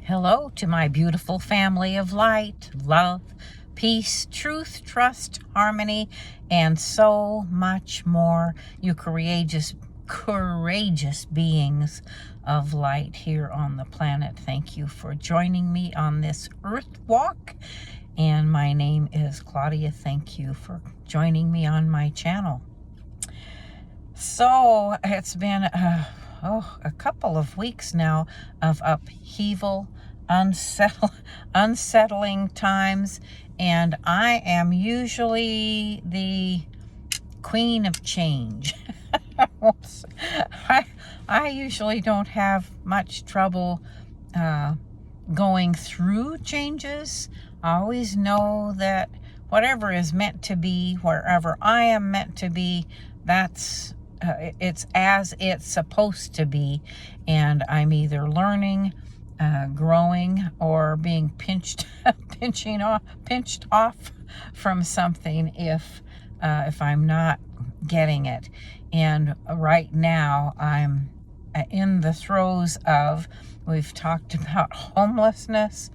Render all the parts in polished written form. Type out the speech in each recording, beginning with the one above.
Hello to my beautiful family of light, love, peace, truth, trust, harmony, and so much more. You courageous beings of light here on the planet. Thank you for joining me on this earth walk. And my name is Claudia. Thank you for joining me on my channel. So it's been a couple of weeks now of upheaval, unsettling times, and I am usually the queen of change. I usually don't have much trouble going through changes. I always know that whatever is meant to be, wherever I am meant to be, that's it's as it's supposed to be, and I'm either learning, growing, or being pinched off from something if I'm not getting it. And right now I'm in the throes of, we've talked about homelessness,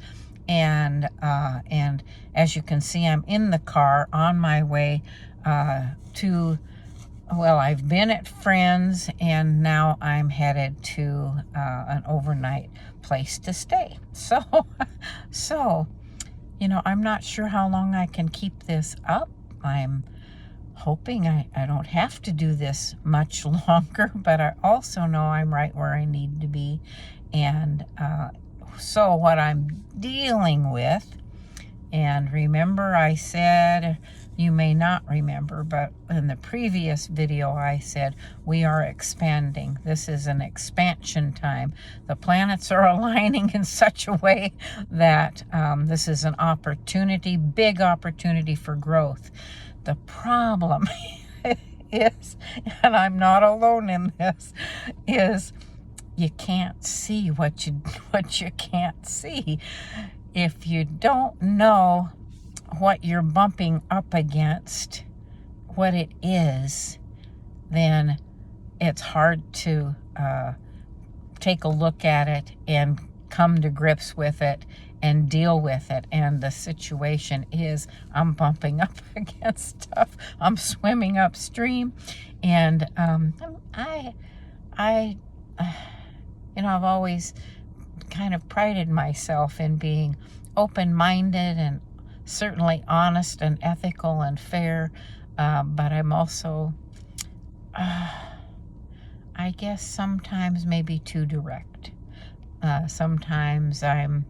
and as you can see, I'm in the car on my way to, well, I've been at friends, and now I'm headed to an overnight place to stay. So, I'm not sure how long I can keep this up. I'm hoping I don't have to do this much longer, but I also know I'm right where I need to be. And so what I'm dealing with, and remember I said, you may not remember, but in the previous video I said we are expanding. This is an expansion time. The planets are aligning in such a way that this is an opportunity, big opportunity for growth. The problem is, and I'm not alone in this, is you can't see what you can't see. If you don't know what you're bumping up against, what it is, then it's hard to take a look at it and come to grips with it and deal with it. And the situation is, I'm bumping up against stuff. I'm swimming upstream, and I've always kind of prided myself in being open-minded and certainly honest and ethical and fair, but I'm also, I guess sometimes maybe too direct. Sometimes I'm,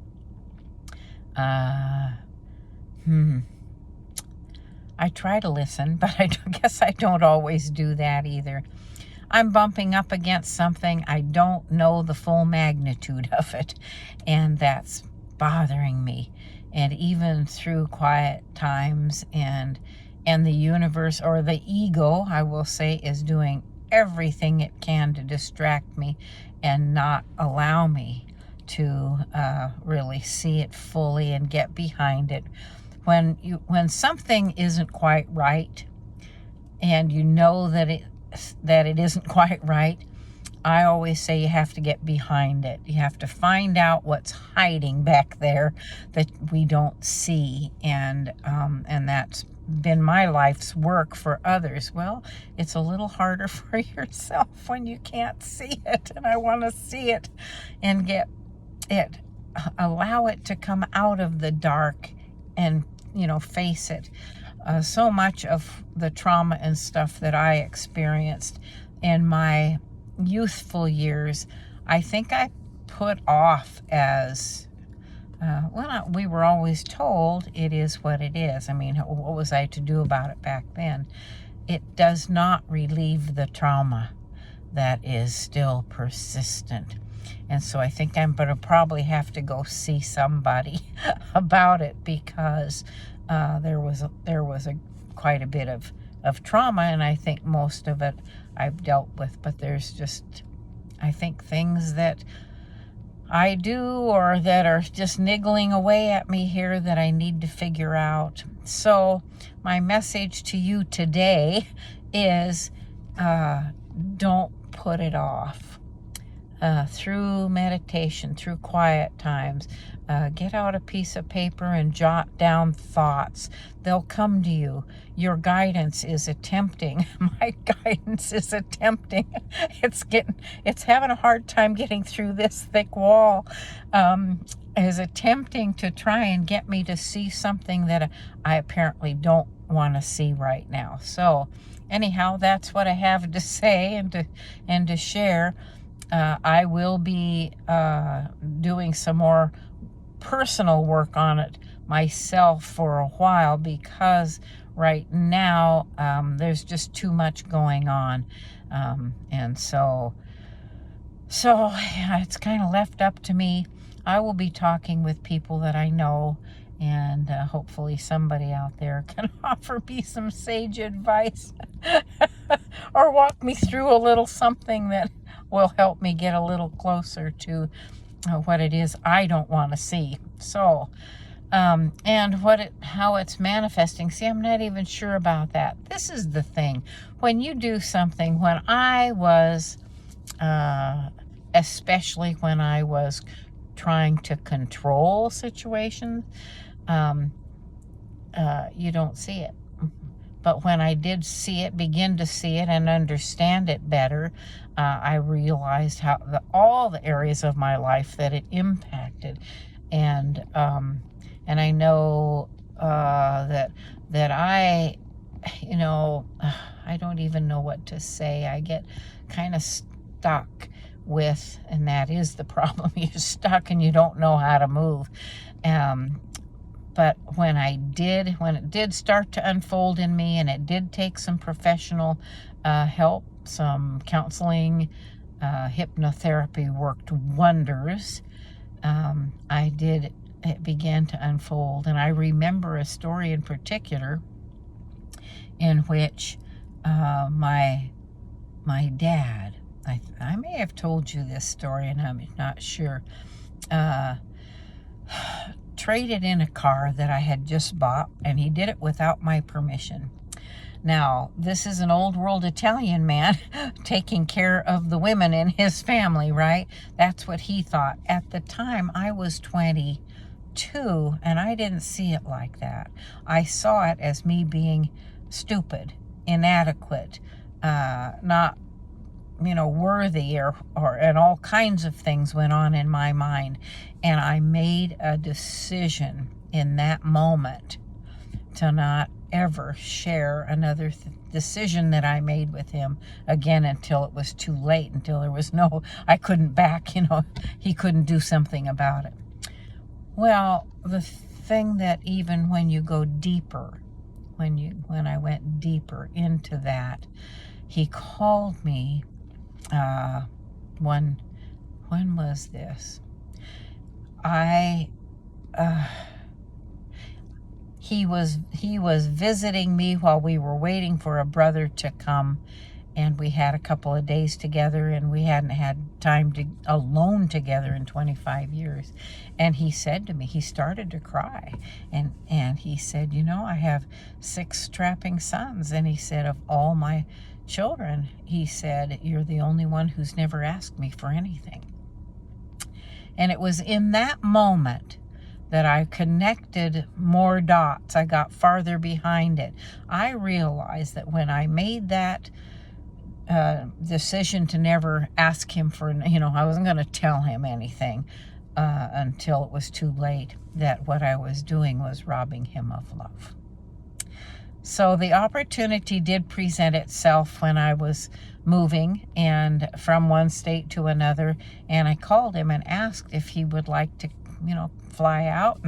I try to listen, but I guess I don't always do that either. I'm bumping up against something. I don't know the full magnitude of it, and that's bothering me. And even through quiet times, and the universe, or the ego, I will say, is doing everything it can to distract me and not allow me to really see it fully and get behind it. When something isn't quite right, and you know that it isn't quite right, I always say you have to get behind it. You have to find out what's hiding back there that we don't see, and that's been my life's work for others. Well, it's a little harder for yourself when you can't see it, and I want to see it and get it, allow it to come out of the dark and face it. So much of the trauma and stuff that I experienced in my youthful years, I think I put off as, we were always told it is what it is. I mean, what was I to do about it back then? It does not relieve the trauma that is still persistent. And so I think I'm going to probably have to go see somebody about it, because there was quite a bit of trauma, and I think most of it I've dealt with, but there's just, I think, things that I do or that are just niggling away at me here that I need to figure out. So my message to you today is, don't put it off. through meditation, through quiet times. Get out a piece of paper and jot down thoughts. They'll come to you. Your guidance is attempting. My guidance is attempting. It's having a hard time getting through this thick wall. Is attempting to try and get me to see something that I apparently don't want to see right now. So anyhow, that's what I have to say and to share. I will be doing some more personal work on it myself for a while, because right now there's just too much going on, and so it's kind of left up to me. I will be talking with people that I know, and hopefully somebody out there can offer me some sage advice or walk me through a little something that will help me get a little closer to what it is I don't want to see. So, and how it's manifesting. See, I'm not even sure about that. This is the thing. When you do something, when I was, especially when I was trying to control situations, you don't see it. But when I did see it, begin to see it and understand it better, I realized how all the areas of my life that it impacted, and I know that I, I don't even know what to say. I get kind of stuck with, and that is the problem. You're stuck and you don't know how to move. But when it did start to unfold in me, and it did take some professional help, some counseling, hypnotherapy worked wonders. It began to unfold. And I remember a story in particular in which my dad, I may have told you this story and I'm not sure, traded in a car that I had just bought, and he did it without my permission. Now, this is an old world Italian man taking care of the women in his family, right? That's what he thought. At the time, I was 22, and I didn't see it like that. I saw it as me being stupid, inadequate, not worthy, and all kinds of things went on in my mind. And I made a decision in that moment to not ever share another decision that I made with him again until it was too late, until there was I couldn't back, he couldn't do something about it. Well, the thing that even when you go deeper, when I went deeper into that, he called me, when was this? He was visiting me while we were waiting for a brother to come, and we had a couple of days together, and we hadn't had time alone together in 25 years. And he said to me, he started to cry, and he said, I have 6 strapping sons, and he said, of all my children, he said, you're the only one who's never asked me for anything. And it was in that moment that I connected more dots. I got farther behind it. I realized that when I made that decision to never ask him for, I wasn't going to tell him anything until it was too late, that what I was doing was robbing him of love. So the opportunity did present itself when I was moving and from one state to another, and I called him and asked if he would like to, fly out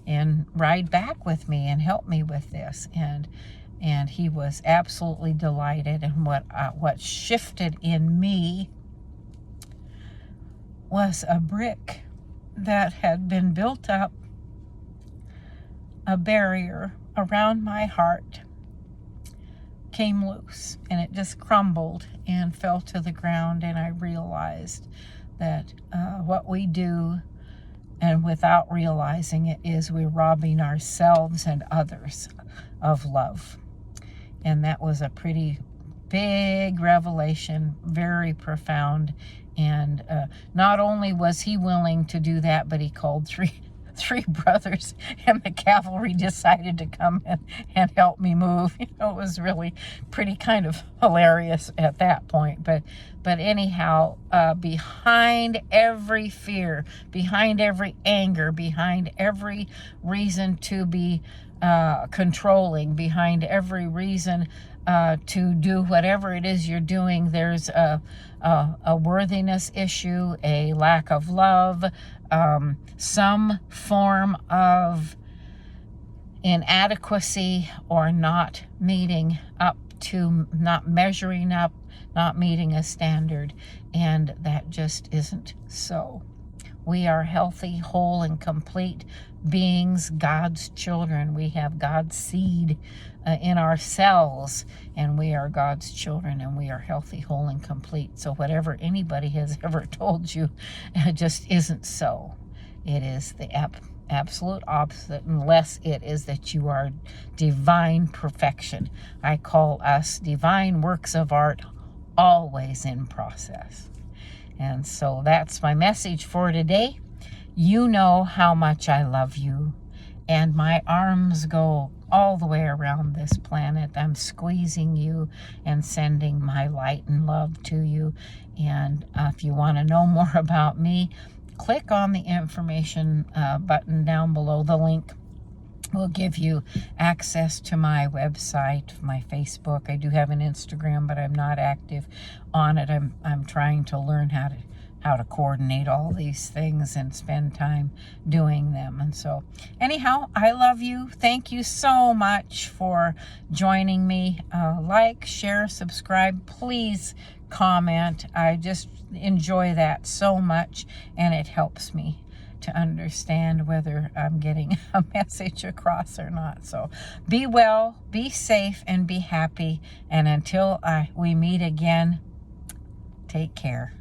and ride back with me and help me with this. And he was absolutely delighted. And what shifted in me was a brick that had been built up, a barrier around my heart, came loose, and it just crumbled and fell to the ground. And I realized that what we do, and without realizing it, is we're robbing ourselves and others of love. And that was a pretty big revelation, very profound. And not only was he willing to do that, but he called three brothers, and the cavalry decided to come and help me move. It was really pretty kind of hilarious at that point. But anyhow, behind every fear, behind every anger, behind every reason to be controlling, behind every reason to do whatever it is you're doing, there's a worthiness issue, a lack of love, some form of inadequacy, or not meeting up to, not measuring up, not meeting a standard. And that just isn't so. We are healthy, whole, and complete beings, God's children. We have God's seed in our cells, and we are God's children, and we are healthy, whole, and complete. So whatever anybody has ever told you just isn't so. It is the absolute opposite, unless it is that you are divine perfection. I call us divine works of art, always in process. And so that's my message for today. You know how much I love you, and my arms go all the way around this planet. I'm squeezing you and sending my light and love to you. And if you want to know more about me, click on the information button down below. The link will give you access to my website, my Facebook. I do have an Instagram, but I'm not active on it. I'm trying to learn how to coordinate all these things and spend time doing them. And so anyhow, I love you. Thank you so much for joining me. Like, share, subscribe, please comment. I just enjoy that so much, and it helps me to understand whether I'm getting a message across or not. So be well, be safe, and be happy. And until we meet again, take care.